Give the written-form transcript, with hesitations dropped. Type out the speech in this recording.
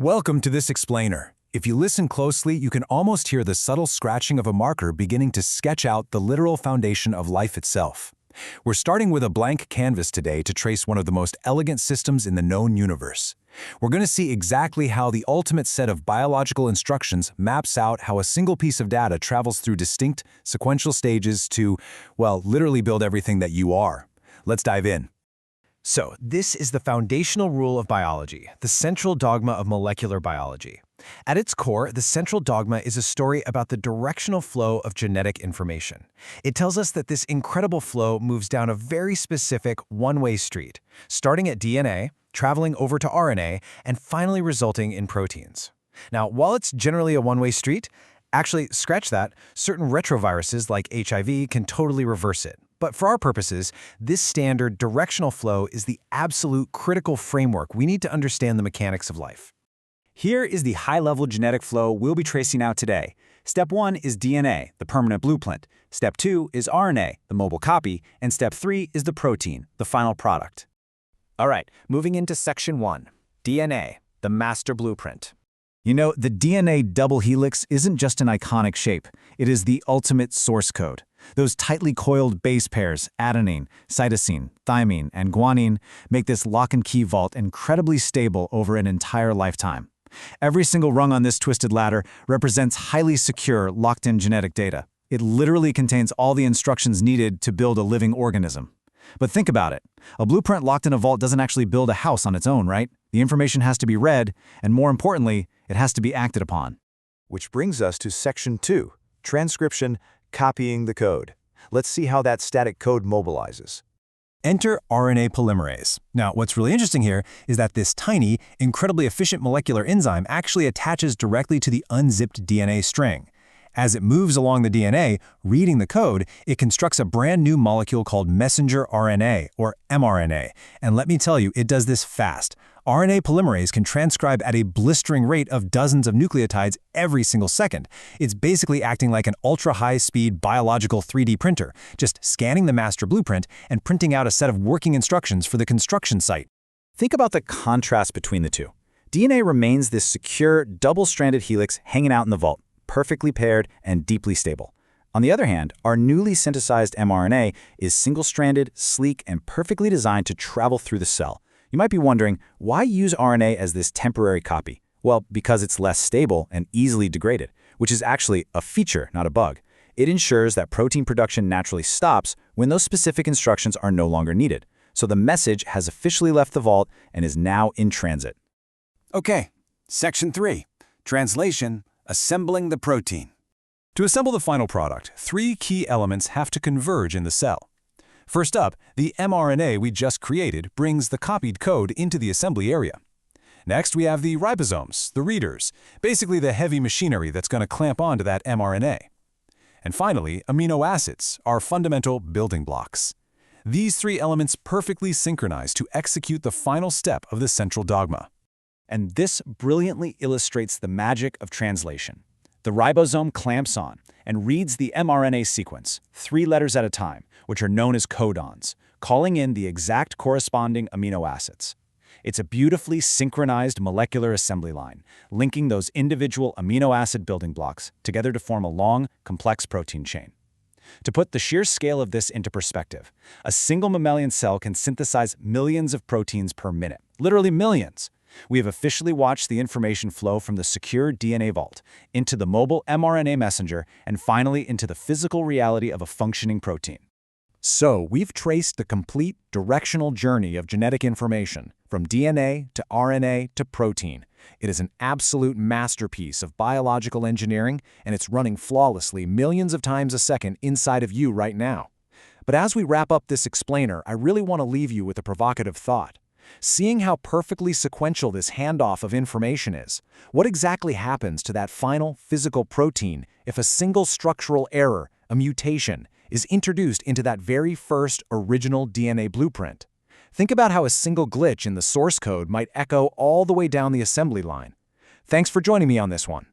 Welcome to this explainer. If you listen closely, you can almost hear the subtle scratching of a marker beginning to sketch out the literal foundation of life itself. We're starting with a blank canvas today to trace one of the most elegant systems in the known universe. We're going to see exactly how the ultimate set of biological instructions maps out how a single piece of data travels through distinct, sequential stages to, well, literally build everything that you are. Let's dive in. So, this is the foundational rule of biology, the central dogma of molecular biology. At its core, the central dogma is a story about the directional flow of genetic information. It tells us that this incredible flow moves down a very specific one-way street, starting at DNA, traveling over to RNA, and finally resulting in proteins. Now, while it's generally a one-way street, actually, scratch that, certain retroviruses like HIV can totally reverse it. But for our purposes, this standard directional flow is the absolute critical framework we need to understand the mechanics of life. Here is the high-level genetic flow we'll be tracing out today. Step 1 is DNA, the permanent blueprint. Step 2 is RNA, the mobile copy. And Step 3 is the protein, the final product. All right, moving into Section 1, DNA, the master blueprint. You know, the DNA double helix isn't just an iconic shape. It is the ultimate source code. Those tightly coiled base pairs, adenine, cytosine, thymine, and guanine, make this lock-and-key vault incredibly stable over an entire lifetime. Every single rung on this twisted ladder represents highly secure, locked-in genetic data. It literally contains all the instructions needed to build a living organism. But think about it. A blueprint locked in a vault doesn't actually build a house on its own, right? The information has to be read, and more importantly, it has to be acted upon. Which brings us to Section 2, Transcription, copying the code. Let's see how that static code mobilizes. Enter RNA polymerase. Now, what's really interesting here is that this tiny, incredibly efficient molecular enzyme actually attaches directly to the unzipped DNA string. As it moves along the DNA, reading the code, it constructs a brand new molecule called messenger RNA, or mRNA. And let me tell you, it does this fast. RNA polymerase can transcribe at a blistering rate of dozens of nucleotides every single second. It's basically acting like an ultra-high-speed biological 3D printer, just scanning the master blueprint and printing out a set of working instructions for the construction site. Think about the contrast between the two. DNA remains this secure, double-stranded helix hanging out in the vault, perfectly paired and deeply stable. On the other hand, our newly synthesized mRNA is single-stranded, sleek, and perfectly designed to travel through the cell. You might be wondering, why use RNA as this temporary copy? Well, because it's less stable and easily degraded, which is actually a feature, not a bug. It ensures that protein production naturally stops when those specific instructions are no longer needed. So the message has officially left the vault and is now in transit. Okay, Section 3, Translation, assembling the protein. To assemble the final product, 3 key elements have to converge in the cell. First up, the mRNA we just created brings the copied code into the assembly area. Next, we have the ribosomes, the readers, basically the heavy machinery that's going to clamp onto that mRNA. And finally, amino acids, our fundamental building blocks. These 3 elements perfectly synchronize to execute the final step of the central dogma. And this brilliantly illustrates the magic of translation. The ribosome clamps on and reads the mRNA sequence, 3 letters at a time, which are known as codons, calling in the exact corresponding amino acids. It's a beautifully synchronized molecular assembly line, linking those individual amino acid building blocks together to form a long, complex protein chain. To put the sheer scale of this into perspective, a single mammalian cell can synthesize millions of proteins per minute, literally millions. We have officially watched the information flow from the secure DNA vault into the mobile mRNA messenger and finally into the physical reality of a functioning protein. So, we've traced the complete directional journey of genetic information, from DNA to RNA to protein. It is an absolute masterpiece of biological engineering, and it's running flawlessly millions of times a second inside of you right now. But as we wrap up this explainer, I really want to leave you with a provocative thought. Seeing how perfectly sequential this handoff of information is, what exactly happens to that final physical protein if a single structural error, a mutation, is introduced into that very first original DNA blueprint? Think about how a single glitch in the source code might echo all the way down the assembly line. Thanks for joining me on this one.